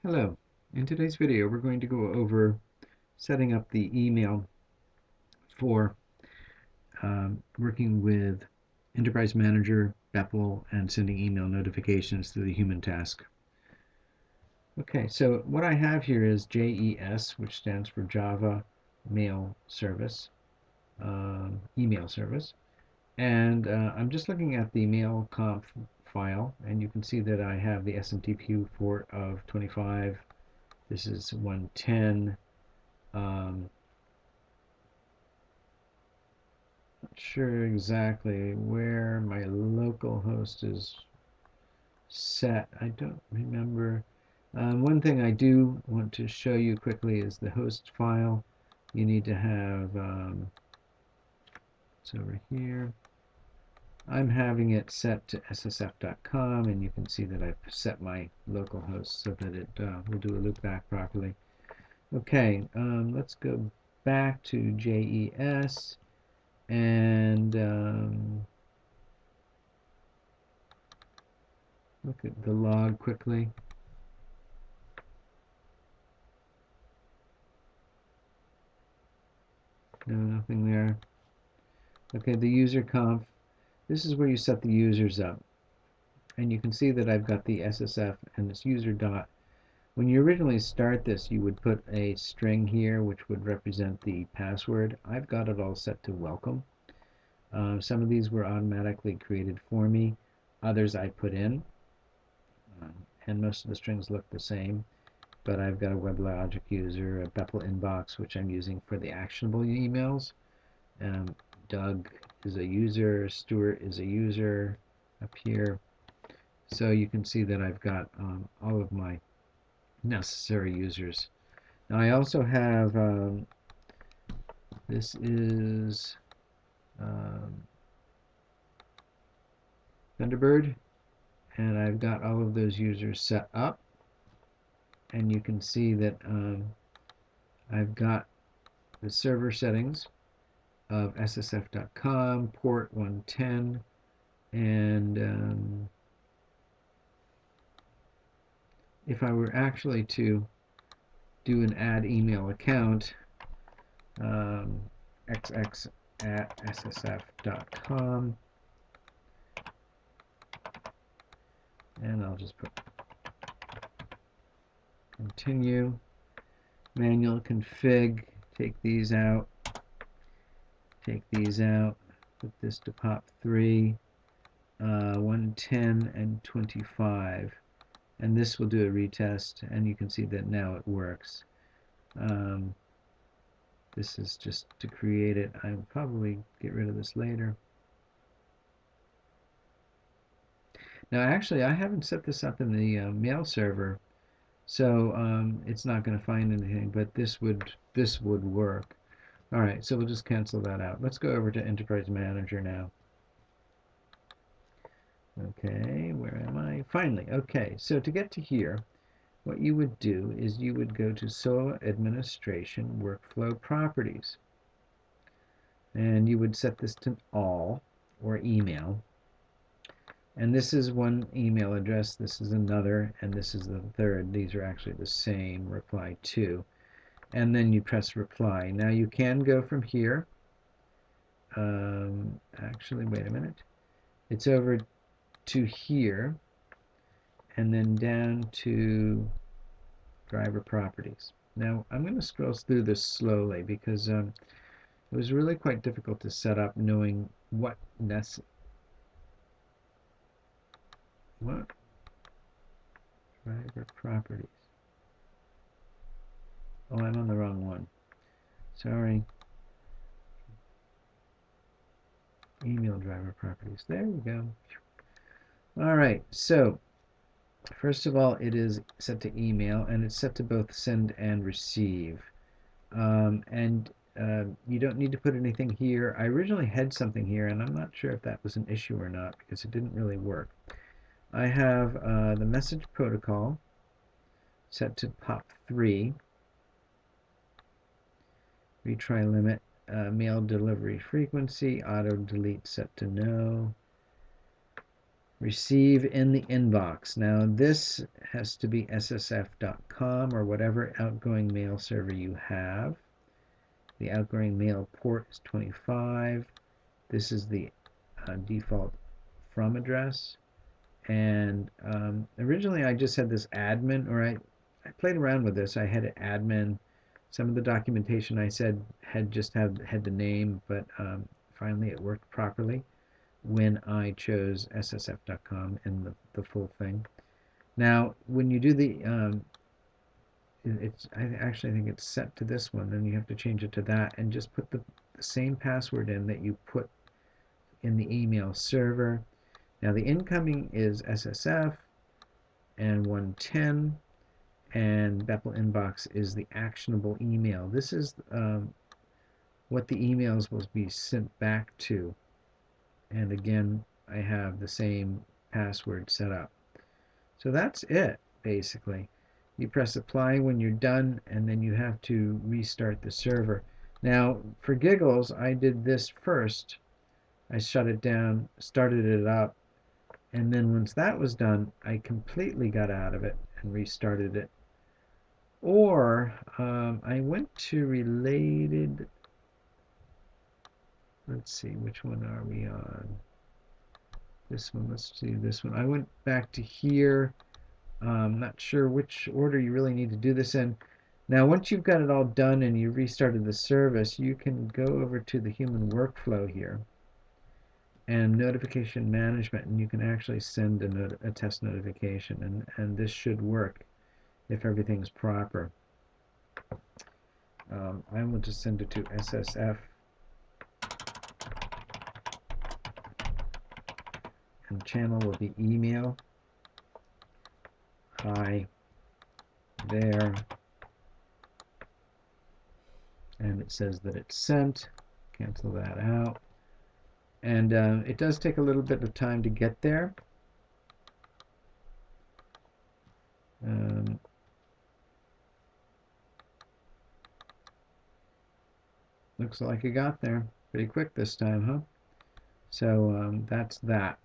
Hello. In today's video, we're going to go over setting up the email for working with Enterprise Manager, Beppel, and sending email notifications through the human task. Okay, so what I have here is JES, which stands for Java Mail Service, email service. And I'm just looking at the mail conf file, and you can see that I have the SMTP port of 25. This is 110. Not sure exactly where my local host is set. I don't remember. One thing I do want to show you quickly is the host file. You need to have, it's over here. I'm having it set to ssf.com, and you can see that I've set my local host so that it will do a loopback properly. Okay, let's go back to JES and look at the log quickly. No, nothing there. Okay, the user conf. This is where you set the users up. And you can see that I've got the SSF and this user dot. When you originally start this, you would put a string here which would represent the password. I've got it all set to welcome. Some of these were automatically created for me. Others I put in. And most of the strings look the same. But I've got a WebLogic user, a Beppel inbox, which I'm using for the actionable emails. Doug is a user, Stuart is a user up here. So you can see that I've got all of my necessary users. Now I also have, this is Thunderbird, and I've got all of those users set up. And you can see that I've got the server settings of ssf.com, port 110, and if I were actually to do an add email account, xx@ssf.com, and I'll just put continue, manual config, take these out, put this to pop3, 110 and 25, and this will do a retest, and you can see that now it works. This is just to create it. I'll probably get rid of this later. Now actually I haven't set this up in the mail server, so it's not going to find anything, but this would work. Alright, so we'll just cancel that out. Let's go over to Enterprise Manager now. Okay, where am I? Finally, okay, so to get to here, what you would do is you would go to SOA Administration Workflow Properties. And you would set this to all, or email. And this is one email address, this is another, and this is the third. These are actually the same, reply to. And then you press reply. Now you can go from here. Actually, wait a minute. It's over to here, and then down to driver properties. Now I'm going to scroll through this slowly because it was really quite difficult to set up knowing what driver properties. Oh, I'm on the wrong one. Sorry. Email driver properties. There we go. All right, so first of all, it is set to email, and it's set to both send and receive. You don't need to put anything here. I originally had something here, and I'm not sure if that was an issue or not because it didn't really work. I have the message protocol set to POP3, retry limit, mail delivery frequency, auto delete set to no, receive in the inbox. Now this has to be ssf.com or whatever outgoing mail server you have. The outgoing mail port is 25. This is the default from address. And originally I just had this admin, or I played around with this. I had an admin. Some of the documentation I said had the name, but finally it worked properly when I chose ssf.com in the full thing. Now, when you do the, I actually think it's set to this one, then you have to change it to that and just put the same password in that you put in the email server. Now the incoming is SSF and 110, and Beppel inbox is the actionable email. This is what the emails will be sent back to. And again, I have the same password set up. So that's it, basically. You press apply when you're done, and then you have to restart the server. Now, for giggles, I did this first. I shut it down, started it up, and then once that was done, I completely got out of it and restarted it. Or I went to related. Let's see, which one are we on? This one, let's do this one. I went back to here. Not sure which order you really need to do this in. Now, once you've got it all done and you restarted the service, you can go over to the human workflow here and notification management, and you can actually send a test notification, and this should work if everything's proper. I will just send it to SSF, and channel will be email. Hi there, and it says that it's sent. Cancel that out. And it does take a little bit of time to get there. Looks like it got there pretty quick this time, huh? So that's that.